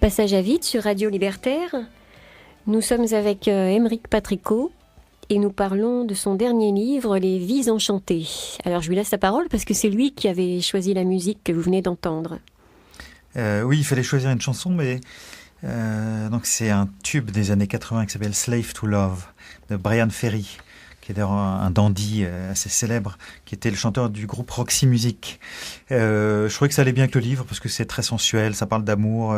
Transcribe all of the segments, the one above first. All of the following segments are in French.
Passage à vide sur Radio Libertaire. Nous sommes avec Aymeric Patricot et nous parlons de son dernier livre, Les Vies enchantées. Alors je lui laisse la parole parce que c'est lui qui avait choisi la musique que vous venez d'entendre. Oui, il fallait choisir une chanson, mais donc c'est un tube des années 80 qui s'appelle Slave to Love de Bryan Ferry, qui est d'ailleurs un dandy assez célèbre, qui était le chanteur du groupe Roxy Music. Je trouvais que ça allait bien avec le livre parce que c'est très sensuel, ça parle d'amour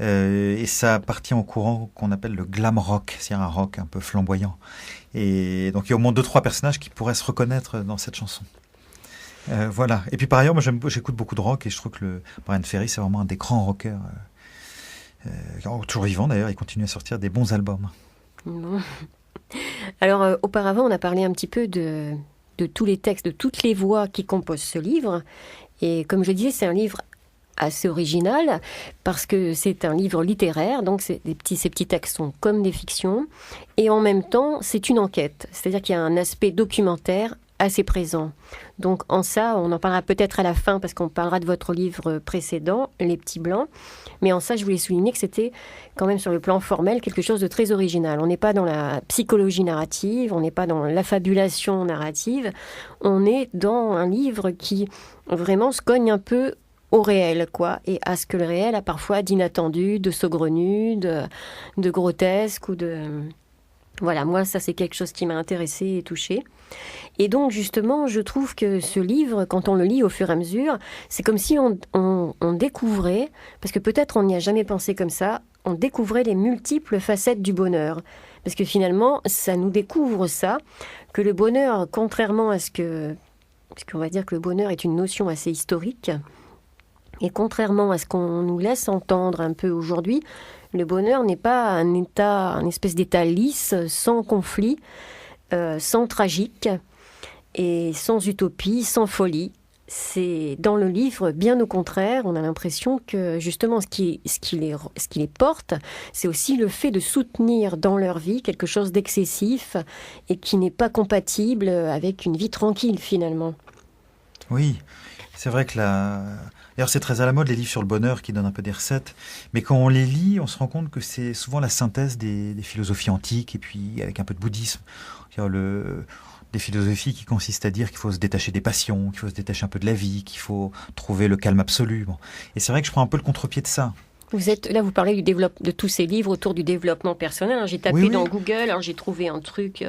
et ça appartient au courant qu'on appelle le glam rock, c'est-à-dire un rock un peu flamboyant. Et donc il y a au moins 2-3 personnages qui pourraient se reconnaître dans cette chanson. Voilà. Et puis par ailleurs, moi j'écoute beaucoup de rock et je trouve que le Bryan Ferry c'est vraiment un des grands rockers, toujours vivant d'ailleurs, il continue à sortir des bons albums. Bon. Alors, auparavant, on a parlé un petit peu de tous les textes, de toutes les voix qui composent ce livre. Et comme je disais, c'est un livre assez original parce que c'est un livre littéraire. Donc, ces petits textes sont comme des fictions. Et en même temps, c'est une enquête. C'est-à-dire qu'il y a un aspect documentaire assez présent. Donc, en ça, on en parlera peut-être à la fin parce qu'on parlera de votre livre précédent, Les Petits Blancs. Mais en ça, je voulais souligner que c'était quand même sur le plan formel quelque chose de très original. On n'est pas dans la psychologie narrative, on n'est pas dans l'affabulation narrative. On est dans un livre qui vraiment se cogne un peu au réel, quoi, et à ce que le réel a parfois d'inattendu, de saugrenu, de grotesque ou de... Voilà, moi, ça, c'est quelque chose qui m'a intéressée et touchée. Et donc, justement, je trouve que ce livre, quand on le lit au fur et à mesure, c'est comme si on découvrait, parce que peut-être on n'y a jamais pensé comme ça, on découvrait les multiples facettes du bonheur. Parce que finalement, ça nous découvre ça, que le bonheur, contrairement à parce qu'on va dire que le bonheur est une notion assez historique, et contrairement à ce qu'on nous laisse entendre un peu aujourd'hui, le bonheur n'est pas un espèce d'état lisse, sans conflit, sans tragique et sans utopie, sans folie. C'est dans le livre, bien au contraire, on a l'impression que justement ce qui les porte, c'est aussi le fait de soutenir dans leur vie quelque chose d'excessif et qui n'est pas compatible avec une vie tranquille finalement. Oui, c'est vrai que d'ailleurs, c'est très à la mode, les livres sur le bonheur qui donnent un peu des recettes. Mais quand on les lit, on se rend compte que c'est souvent la synthèse des philosophies antiques et puis avec un peu de bouddhisme. Des philosophies qui consistent à dire qu'il faut se détacher des passions, qu'il faut se détacher un peu de la vie, qu'il faut trouver le calme absolu. Bon. Et c'est vrai que je prends un peu le contre-pied de ça. Vous parlez de tous ces livres autour du développement personnel. Alors, j'ai tapé dans Google, alors j'ai trouvé un truc,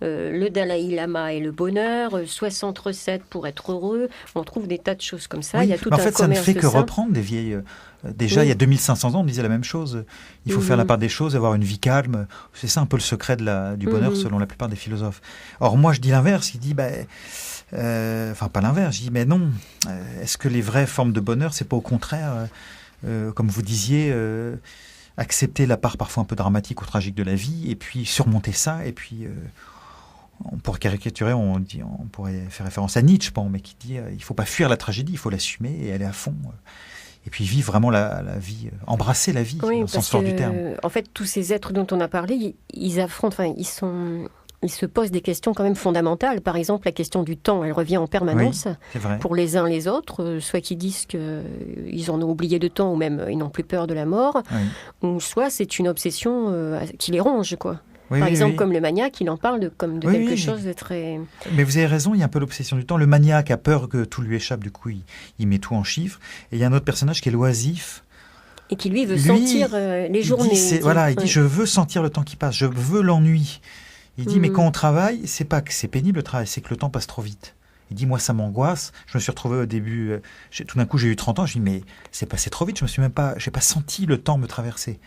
le Dalai Lama et le bonheur, 60 recettes pour être heureux. On trouve des tas de choses comme ça. Oui, il y a tout en un fait, ça ne fait que ça. reprendre des vieilles... Déjà, il y a 2500 ans, on disait la même chose. Il faut faire la part des choses, avoir une vie calme. C'est ça un peu le secret du bonheur, selon la plupart des philosophes. Or, moi, je dis l'inverse. Il dit... enfin, pas l'inverse. Je dis, mais non. Est-ce que les vraies formes de bonheur, c'est pas au contraire... comme vous disiez, accepter la part parfois un peu dramatique ou tragique de la vie, et puis surmonter ça, et puis on pourrait caricaturer, on pourrait faire référence à Nietzsche, mais qui dit il faut pas fuir la tragédie, il faut l'assumer et aller à fond, et puis vivre vraiment la vie, embrasser la vie, oui, dans le sens fort du terme. En fait, tous ces êtres dont on a parlé, ils affrontent, ils se posent des questions quand même fondamentales. Par exemple, la question du temps, elle revient en permanence pour les uns les autres, soit qu'ils disent qu'ils en ont oublié de temps ou même ils n'ont plus peur de la mort, ou soit c'est une obsession qui les ronge, quoi. Par exemple, comme le maniaque, il en parle comme de quelque chose de très... Mais vous avez raison, il y a un peu l'obsession du temps. Le maniaque a peur que tout lui échappe, du coup, il met tout en chiffres. Et il y a un autre personnage qui est l'oisif. Et qui, lui, veut sentir les journées. Il dit, je veux sentir le temps qui passe, je veux l'ennui. Il dit, mais quand on travaille, c'est pas que c'est pénible le travail, c'est que le temps passe trop vite. Il dit, moi, ça m'angoisse. Je me suis retrouvé au début, tout d'un coup, j'ai eu 30 ans. Je dis, mais c'est passé trop vite. J'ai pas senti le temps me traverser.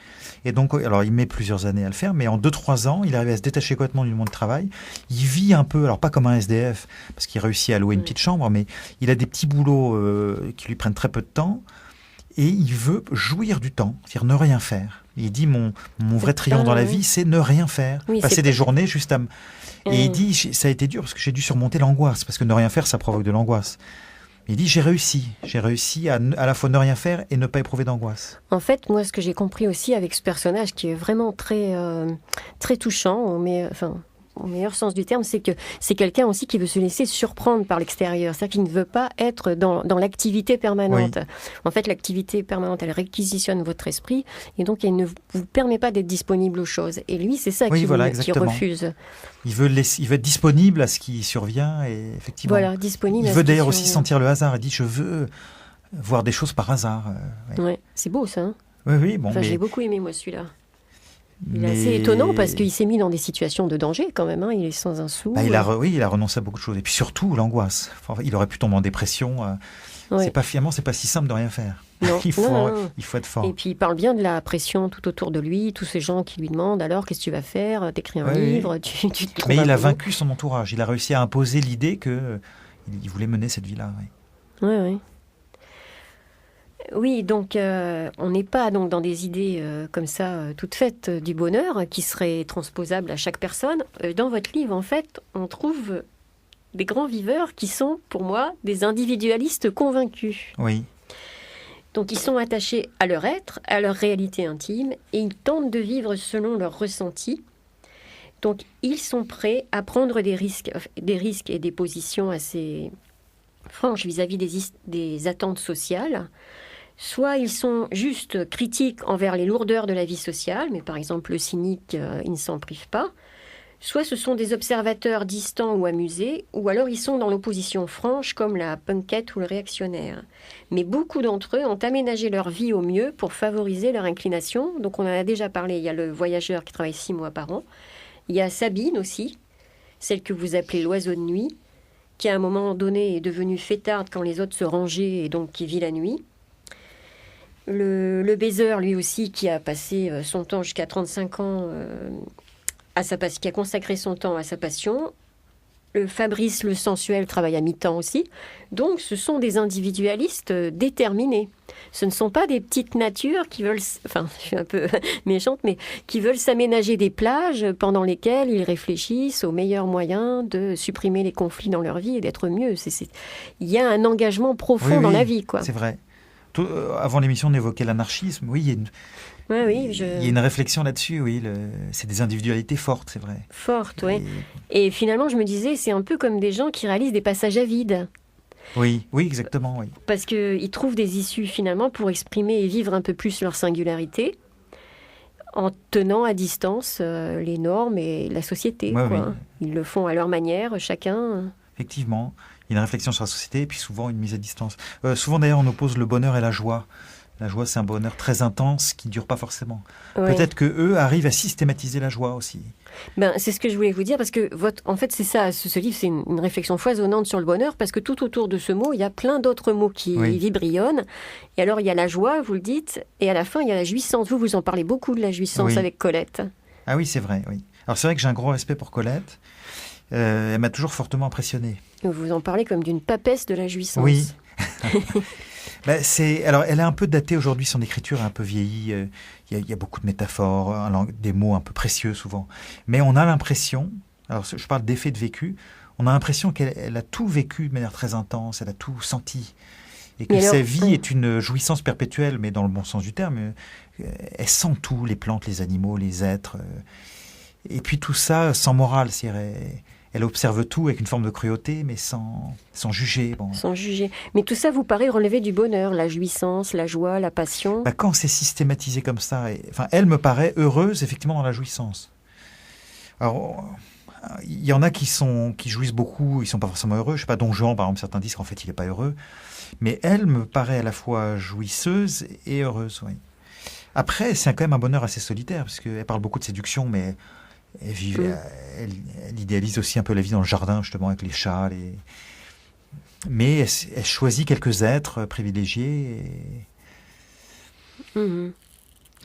Et donc, alors, il met plusieurs années à le faire, mais en 2-3 ans, il arrive à se détacher complètement du monde du travail. Il vit un peu, alors pas comme un SDF, parce qu'il réussit à louer une petite chambre, mais il a des petits boulots qui lui prennent très peu de temps. Et il veut jouir du temps, c'est-à-dire ne rien faire. Il dit, mon vrai triomphe dans la vie, c'est ne rien faire. Passer des journées juste à... Et il dit, ça a été dur parce que j'ai dû surmonter l'angoisse, parce que ne rien faire, ça provoque de l'angoisse. Il dit, j'ai réussi à la fois ne rien faire et ne pas éprouver d'angoisse. En fait, moi, ce que j'ai compris aussi avec ce personnage qui est vraiment très, très touchant, mais au meilleur sens du terme, c'est que c'est quelqu'un aussi qui veut se laisser surprendre par l'extérieur. C'est-à-dire qu'il ne veut pas être dans l'activité permanente. Oui. En fait, l'activité permanente, elle réquisitionne votre esprit et donc elle ne vous permet pas d'être disponible aux choses. Et lui, c'est ça Oui, voilà, qu'il exactement. refuse. Il veut être disponible à ce qui survient et effectivement. Voilà, disponible. Il à veut ce qui d'ailleurs aussi survient. sentir le hasard. Il dit je veux voir des choses par hasard. Ouais. Ouais, c'est beau ça. Hein. Oui, bon, Enfin, mais, j'ai beaucoup aimé moi celui-là. Il est mais- assez étonnant parce qu'il s'est mis dans des situations de danger quand même. Hein. Il est sans un sou. il a renoncé à beaucoup de choses. Et puis surtout, l'angoisse. Enfin, il aurait pu tomber en dépression. Ouais. C'est pas si simple de rien faire. Non, il faut non. être fort. Et puis il parle bien de la pression tout autour de lui, tous ces gens qui lui demandent alors qu'est-ce que tu vas faire, t'écris un Ouais, livre, tu te trouves Mais un il a boulot. vaincu son entourage. Il a réussi à imposer l'idée que il voulait mener cette vie-là. Oui. Ouais. Oui, donc on n'est pas donc dans des idées comme ça toutes faites du bonheur qui seraient transposables à chaque personne. Dans votre livre, en fait, on trouve des grands viveurs qui sont, pour moi, des individualistes convaincus. Oui. Donc ils sont attachés à leur être, à leur réalité intime, et ils tentent de vivre selon leurs ressentis. Donc ils sont prêts à prendre des risques et des positions assez franches vis-à-vis des attentes sociales. Soit ils sont juste critiques envers les lourdeurs de la vie sociale, mais par exemple le cynique, il ne s'en prive pas. Soit ce sont des observateurs distants ou amusés, ou alors ils sont dans l'opposition franche comme la punkette ou le réactionnaire. Mais beaucoup d'entre eux ont aménagé leur vie au mieux pour favoriser leur inclination. Donc on en a déjà parlé, il y a le voyageur qui travaille 6 mois par an. Il y a Sabine aussi, celle que vous appelez l'oiseau de nuit, qui à un moment donné est devenue fêtarde quand les autres se rangeaient et donc qui vit la nuit. Le baiser, lui aussi, qui a passé son temps jusqu'à 35 ans, qui a consacré son temps à sa passion. Le Fabrice, le sensuel, travaille à mi-temps aussi. Donc, ce sont des individualistes déterminés. Ce ne sont pas des petites natures qui veulent, enfin, je suis un peu méchante, mais qui veulent s'aménager des plages pendant lesquelles ils réfléchissent aux meilleurs moyens de supprimer les conflits dans leur vie et d'être mieux. Il y a un engagement profond dans la vie, quoi. C'est vrai. Avant l'émission, on évoquait l'anarchisme. Oui, il y a une réflexion là-dessus. Oui, c'est des individualités fortes, c'est vrai. Fortes, oui. Et finalement, je me disais, c'est un peu comme des gens qui réalisent des passages à vide. Oui, exactement. Oui. Parce qu'ils trouvent des issues finalement pour exprimer et vivre un peu plus leur singularité en tenant à distance les normes et la société. Ouais, quoi. oui. Ils le font à leur manière, chacun. Effectivement. Il y a une réflexion sur la société et puis souvent une mise à distance. Souvent d'ailleurs, on oppose le bonheur et la joie. La joie, c'est un bonheur très intense qui ne dure pas forcément. Ouais. Peut-être qu'eux arrivent à systématiser la joie aussi. C'est ce que je voulais vous dire, parce que en fait, c'est ça, ce livre, c'est une réflexion foisonnante sur le bonheur, parce que tout autour de ce mot, il y a plein d'autres mots qui vibrillonnent. Et alors, il y a la joie, vous le dites, et à la fin, il y a la jouissance. Vous en parlez beaucoup de la jouissance avec Colette. Ah oui, c'est vrai, oui. Alors c'est vrai que j'ai un gros respect pour Colette. Elle m'a toujours fortement impressionné. Vous en parlez comme d'une papesse de la jouissance. Oui. Alors, elle est un peu datée aujourd'hui, son écriture est un peu vieillie. Il y a beaucoup de métaphores, des mots un peu précieux souvent. Mais on a l'impression, alors je parle d'effet de vécu, on a l'impression qu'elle a tout vécu de manière très intense, elle a tout senti. Et que sa vie est une jouissance perpétuelle, mais dans le bon sens du terme. Elle sent tout, les plantes, les animaux, les êtres. Et puis tout ça sans morale, c'est-à-dire elle observe tout avec une forme de cruauté, mais sans juger. Bon. Sans juger. Mais tout ça vous paraît relever du bonheur, la jouissance, la joie, la passion. Quand c'est systématisé comme ça, elle me paraît heureuse effectivement dans la jouissance. Alors, il y en a qui jouissent beaucoup, ils sont pas forcément heureux. Je sais pas, Don Juan par exemple, certains disent qu'en fait il est pas heureux. Mais elle me paraît à la fois jouisseuse et heureuse. Oui. Après, c'est quand même un bonheur assez solitaire, parce qu'elle parle beaucoup de séduction, mais elle idéalise aussi un peu la vie dans le jardin, justement, avec les chats. Mais elle choisit quelques êtres privilégiés.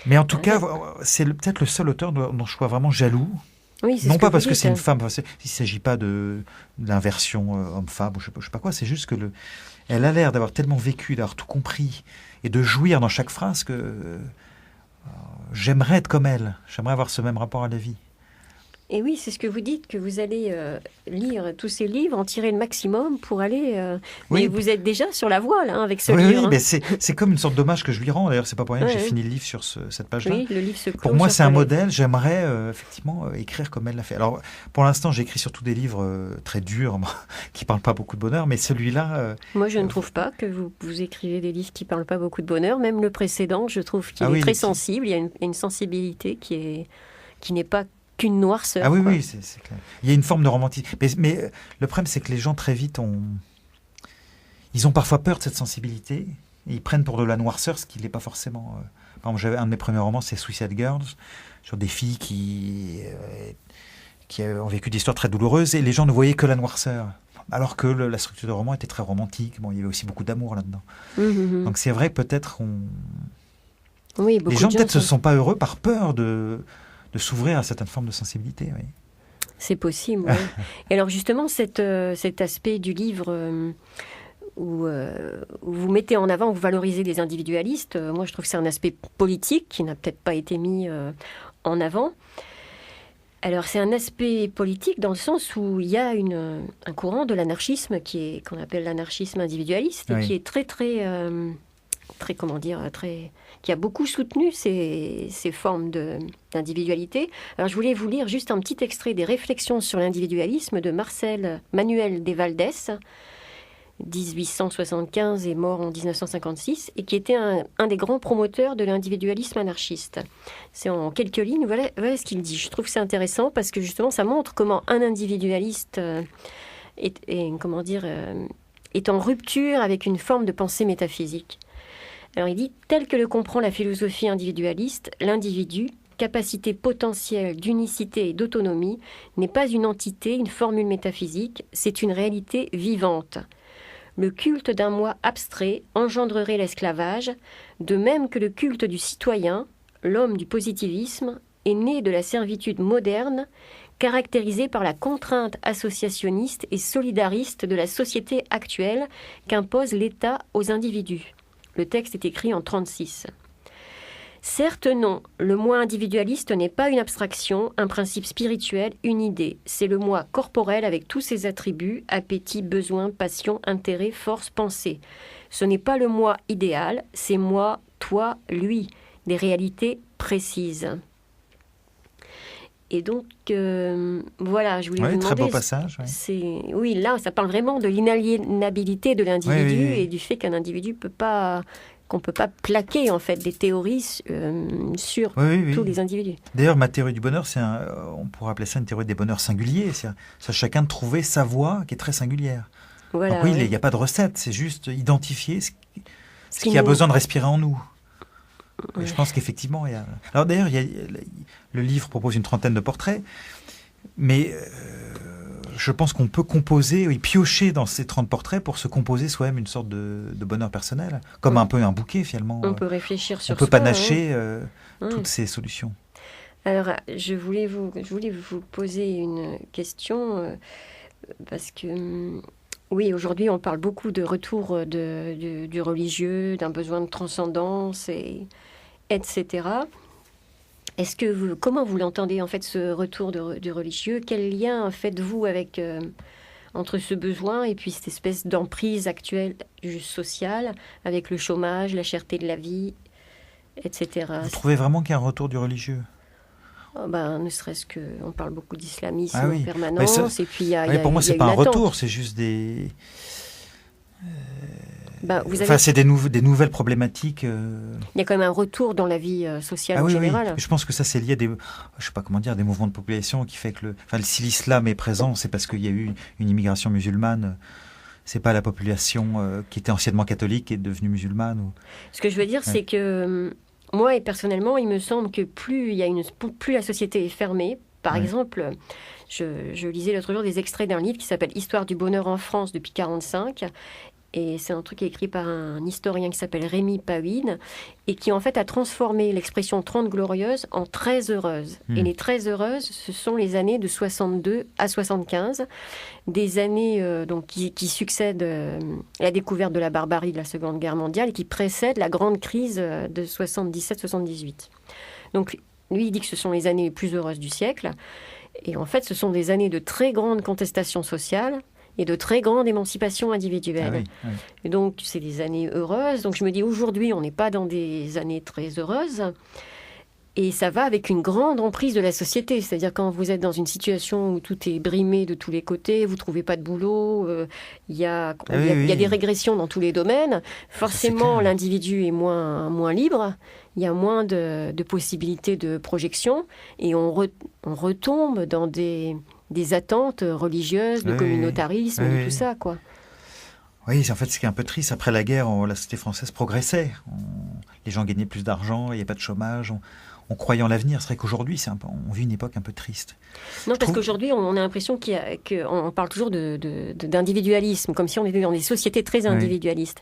Mais en tout cas, c'est peut-être le seul auteur dont je sois vraiment jaloux. Oui, non pas parce que c'est une femme, il ne s'agit pas de l'inversion homme-femme, ou je sais pas quoi, c'est juste que elle a l'air d'avoir tellement vécu, d'avoir tout compris, et de jouir dans chaque phrase que j'aimerais être comme elle, j'aimerais avoir ce même rapport à la vie. Et oui, c'est ce que vous dites, que vous allez lire tous ces livres, en tirer le maximum pour aller... Oui. Mais vous êtes déjà sur la voie, là, avec ce Oui, livre. oui, mais c'est comme une sorte d'hommage que je lui rends. D'ailleurs, c'est pas pour rien que j'ai Ouais. fini le livre sur cette page-là. Oui, le livre se clôt Pour moi, sur c'est un Colette. modèle. J'aimerais effectivement écrire comme elle l'a fait. Alors, pour l'instant, j'écris surtout des livres très durs, moi, qui parlent pas beaucoup de bonheur. Mais celui-là, Moi, je ne trouve pas que vous écrivez des livres qui parlent pas beaucoup de bonheur. Même le précédent, je trouve qu'il Ah est oui, très les- sensible. Il y a une sensibilité qui n'est pas qu'une noirceur. ah oui, quoi. oui, c'est clair. Il y a une forme de romantisme. Mais le problème, c'est que les gens très vite ils ont parfois peur de cette sensibilité. Et ils prennent pour de la noirceur ce qui n'est pas forcément. Par exemple, j'avais un de mes premiers romans, c'est Suicide Girls, sur des filles qui ont vécu des histoires très douloureuses et les gens ne voyaient que la noirceur. Alors que la structure de roman était très romantique. Bon, il y avait aussi beaucoup d'amour là-dedans. Donc c'est vrai, peut-être Oui, beaucoup les gens de peut-être se sont- sont pas heureux par peur de s'ouvrir à certaines formes de sensibilité. Oui. C'est possible. Oui. Et alors justement, cet aspect du livre où vous mettez en avant, vous valorisez des individualistes, moi je trouve que c'est un aspect politique qui n'a peut-être pas été mis en avant. Alors c'est un aspect politique dans le sens où il y a un courant de l'anarchisme qu'on appelle l'anarchisme individualiste et Oui. qui est qui a beaucoup soutenu ces formes d'individualité. Alors je voulais vous lire juste un petit extrait des Réflexions sur l'individualisme de Manuel de Valdés, 1875 et mort en 1956, et qui était un des grands promoteurs de l'individualisme anarchiste. C'est en quelques lignes, voilà ce qu'il dit. Je trouve que c'est intéressant parce que justement ça montre comment un individualiste est en rupture avec une forme de pensée métaphysique. Alors il dit, tel que le comprend la philosophie individualiste, l'individu, capacité potentielle d'unicité et d'autonomie, n'est pas une entité, une formule métaphysique, c'est une réalité vivante. Le culte d'un moi abstrait engendrerait l'esclavage, de même que le culte du citoyen, l'homme du positivisme, est né de la servitude moderne, caractérisée par la contrainte associationniste et solidariste de la société actuelle qu'impose l'État aux individus. Le texte est écrit en 1936. Certes non, le moi individualiste n'est pas une abstraction, un principe spirituel, une idée. C'est le moi corporel avec tous ses attributs, appétit, besoin, passion, intérêt, force, pensée. Ce n'est pas le moi idéal, c'est moi, toi, lui, des réalités précises. Et donc, voilà, je voulais vous demander... Très beau passage. Oui. Oui, là, ça parle vraiment de l'inaliénabilité de l'individu Oui. et du fait qu'un individu qu'on ne peut pas plaquer, en fait, des théories sur tous les individus. D'ailleurs, ma théorie du bonheur, on pourrait appeler ça une théorie des bonheurs singuliers. C'est chacun de trouver sa voie qui est très singulière. Voilà, donc il n'y a pas de recette, c'est juste identifier ce qui a nous... besoin de respirer en nous. Et je pense qu'effectivement, il y a... Alors d'ailleurs, le livre propose une trentaine de portraits, mais je pense qu'on peut piocher dans ces 30 portraits pour se composer soi-même une sorte de bonheur personnel, comme un peu un bouquet finalement. On peut réfléchir sur on peut soi, panacher toutes ces solutions. Alors, je voulais vous poser une question, parce que... Oui, aujourd'hui, on parle beaucoup de retour du religieux, d'un besoin de transcendance, etc. Comment vous l'entendez, en fait, ce retour du religieux? Quel lien faites-vous entre ce besoin et puis cette espèce d'emprise actuelle sociale, avec le chômage, la cherté de la vie, etc. Vous trouvez vraiment qu'il y a un retour du religieux? Ne serait-ce qu'on parle beaucoup d'islamisme en permanence, et puis pour moi, c'est pas un retour, c'est juste des... c'est des nouvelles problématiques. Il y a quand même un retour dans la vie sociale en général. Oui. Je pense que ça, c'est lié à des mouvements de population qui fait que si l'islam est présent, c'est parce qu'il y a eu une immigration musulmane. C'est pas la population qui était anciennement catholique qui est devenue musulmane. Ce que je veux dire, c'est que moi, et personnellement, il me semble que plus la société est fermée. Par exemple, je lisais l'autre jour des extraits d'un livre qui s'appelle « Histoire du bonheur en France depuis 1945 ». Et c'est un truc écrit par un historien qui s'appelle Rémi Pawine et qui en fait a transformé l'expression 30 glorieuses en 13 heureuses. Et les 13 heureuses, ce sont les années de 62 à 75, des années qui succèdent à la découverte de la barbarie de la Seconde Guerre mondiale et qui précèdent la grande crise de 77-78. Donc lui, il dit que ce sont les années les plus heureuses du siècle. Et en fait, ce sont des années de très grande contestation sociale et de très grande émancipation individuelle. Ah oui, oui. Et donc, c'est des années heureuses. Donc, je me dis, aujourd'hui, on n'est pas dans des années très heureuses. Et ça va avec une grande emprise de la société. C'est-à-dire quand vous êtes dans une situation où tout est brimé de tous les côtés, vous ne trouvez pas de boulot, il y a des régressions dans tous les domaines. Forcément, l'individu est moins libre, il y a moins de possibilités de projection, et on retombe dans des attentes religieuses, de communautarisme, de tout ça, quoi. Oui, en fait, ce qui est un peu triste, après la guerre, la société française progressait. Les gens gagnaient plus d'argent, il n'y avait pas de chômage, on croyait en l'avenir. C'est vrai qu'aujourd'hui, on vit une époque un peu triste. Non, parce qu'aujourd'hui, on a l'impression qu'on parle toujours d'individualisme, comme si on était dans des sociétés très individualistes.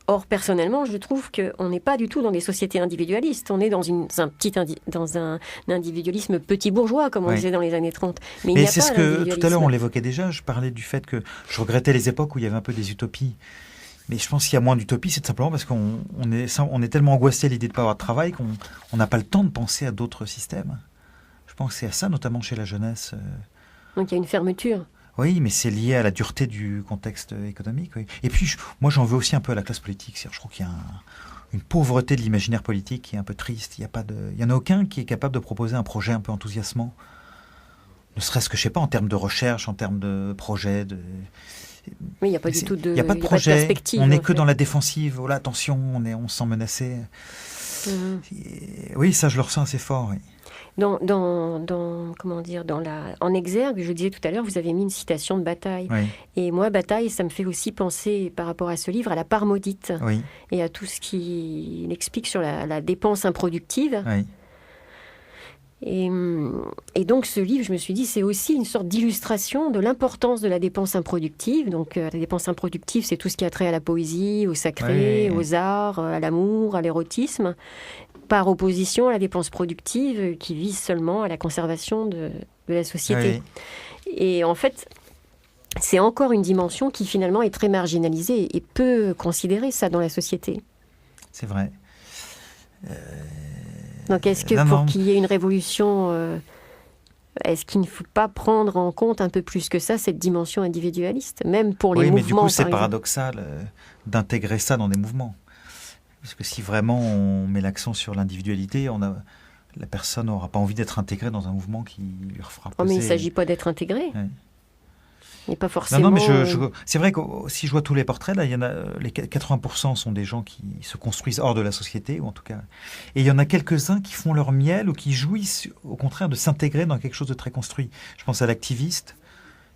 Or, personnellement, je trouve qu'on n'est pas du tout dans des sociétés individualistes. On est dans un individualisme petit bourgeois, comme on disait dans les années 30. Mais il n'y a c'est pas ce que, tout à l'heure, on l'évoquait déjà. Je parlais du fait que je regrettais les époques où il y avait un peu des utopies. Mais je pense qu'il y a moins d'utopie, c'est tout simplement parce qu'on est tellement angoissé à l'idée de ne pas avoir de travail qu'on n'a pas le temps de penser à d'autres systèmes. Je pense que c'est à ça, notamment chez la jeunesse. Donc il y a une fermeture. Oui, mais c'est lié à la dureté du contexte économique. Oui. Et puis, moi, j'en veux aussi un peu à la classe politique. Je trouve qu'il y a une pauvreté de l'imaginaire politique qui est un peu triste. Il n'y en a aucun qui est capable de proposer un projet un peu enthousiasmant. Ne serait-ce que, je ne sais pas, en termes de recherche, en termes de projet, Oui, il n'y a pas du tout de, y a pas de projet, perspective. On n'est que dans la défensive. Voilà, attention, on se sent menacé. Oui, ça, je le ressens assez fort. Oui. En exergue, je disais tout à l'heure, vous avez mis une citation de Bataille. Oui. Et moi, Bataille, ça me fait aussi penser, par rapport à ce livre, à la part maudite. Oui. Et à tout ce qu'il explique sur la dépense improductive. Oui. Et donc ce livre, je me suis dit, c'est aussi une sorte d'illustration de l'importance de la dépense improductive. Donc la dépense improductive, c'est tout ce qui a trait à la poésie, au sacré, aux arts, à l'amour, à l'érotisme, par opposition à la dépense productive qui vise seulement à la conservation de la société. Oui. Et en fait, c'est encore une dimension qui finalement est très marginalisée et peu considérée, ça, dans la société. C'est vrai. Donc, est-ce que pour qu'il y ait une révolution, est-ce qu'il ne faut pas prendre en compte un peu plus que ça cette dimension individualiste, même pour les mouvements? Oui, mais du coup, c'est paradoxal d'intégrer ça dans des mouvements. Parce que si vraiment on met l'accent sur l'individualité, la personne n'aura pas envie d'être intégrée dans un mouvement qui lui fera peser. Mais il ne s'agit pas d'être intégré. Oui. Et pas forcément... Non, mais c'est vrai que si je vois tous les portraits, là, il y en a, les 80% sont des gens qui se construisent hors de la société, ou en tout cas... Et il y en a quelques-uns qui font leur miel ou qui jouissent, au contraire, de s'intégrer dans quelque chose de très construit. Je pense à l'activiste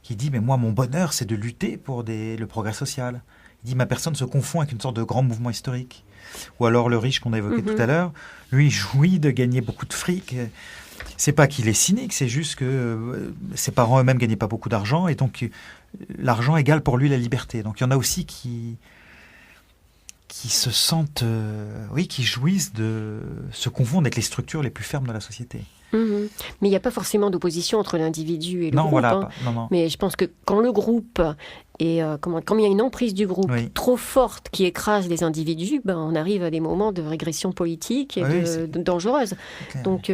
qui dit « Mais moi, mon bonheur, c'est de lutter pour le progrès social. » Il dit « Ma personne se confond avec une sorte de grand mouvement historique. » Ou alors le riche qu'on a évoqué tout à l'heure, lui, jouit de gagner beaucoup de fric. C'est pas qu'il est cynique, c'est juste que ses parents eux-mêmes gagnaient pas beaucoup d'argent et donc l'argent égale pour lui la liberté. Donc il y en a aussi qui se sentent, qui jouissent de se confondre avec les structures les plus fermes de la société. Mais il n'y a pas forcément d'opposition entre l'individu et le groupe. Voilà, non. Mais je pense que quand le groupe quand il y a une emprise du groupe trop forte qui écrase les individus, on arrive à des moments de régression politique et dangereuse. Donc,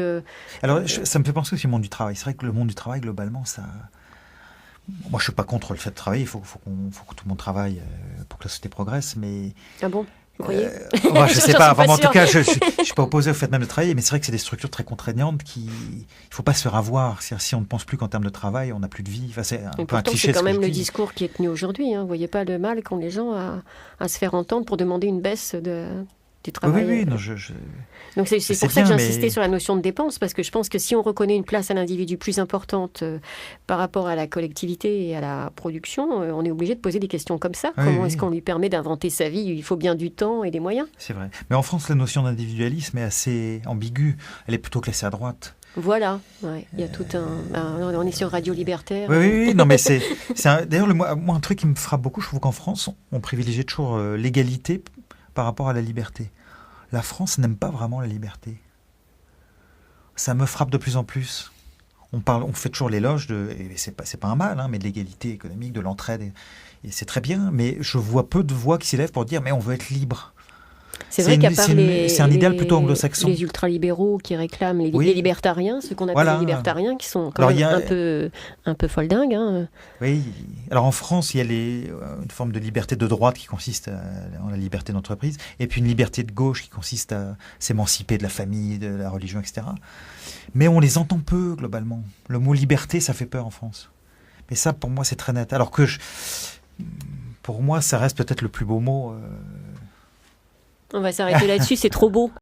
alors, ça me fait penser aussi au monde du travail. C'est vrai que le monde du travail, globalement, ça... Moi, je ne suis pas contre le fait de travailler. Il faut que tout le monde travaille pour que la société progresse, mais... Ah bon ? Vous croyez je ne sais pas. En tout cas, je ne suis pas opposé au fait même de travailler, mais c'est vrai que c'est des structures très contraignantes il ne faut pas se faire avoir. Si on ne pense plus qu'en termes de travail, on n'a plus de vie. Enfin, c'est un peu un cliché. C'est quand même le discours qui est tenu aujourd'hui. Vous ne voyez pas le mal qu'ont les gens à se faire entendre pour demander une baisse du travail. Oui. Non, Donc c'est pour ça que j'insistais sur la notion de dépense, parce que je pense que si on reconnaît une place à l'individu plus importante par rapport à la collectivité et à la production, on est obligé de poser des questions comme ça. Comment est-ce qu'on lui permet d'inventer sa vie ? Il faut bien du temps et des moyens. C'est vrai. Mais en France, la notion d'individualisme est assez ambiguë. Elle est plutôt classée à droite. Voilà, il y a tout on est sur Radio Libertaire. Oui, non, mais c'est d'ailleurs, moi, un truc qui me frappe beaucoup, je trouve qu'en France, on privilégie toujours l'égalité par rapport à la liberté. La France n'aime pas vraiment la liberté. Ça me frappe de plus en plus. On fait toujours l'éloge et c'est pas un mal, mais de l'égalité économique, de l'entraide, et c'est très bien, mais je vois peu de voix qui s'élèvent pour dire mais on veut être libre. C'est vrai qu'à part c'est un idéal plutôt anglo-saxon. Les ultralibéraux qui réclament les libertariens, ce qu'on appelle Voilà. les libertariens, qui sont quand même un peu foldingues. Hein. Oui. Alors en France, il y a une forme de liberté de droite qui consiste en la liberté d'entreprise, et puis une liberté de gauche qui consiste à s'émanciper de la famille, de la religion, etc. Mais on les entend peu, globalement. Le mot liberté, ça fait peur en France. Mais ça, pour moi, c'est très net. Alors que pour moi, ça reste peut-être le plus beau mot. On va s'arrêter là-dessus, c'est trop beau.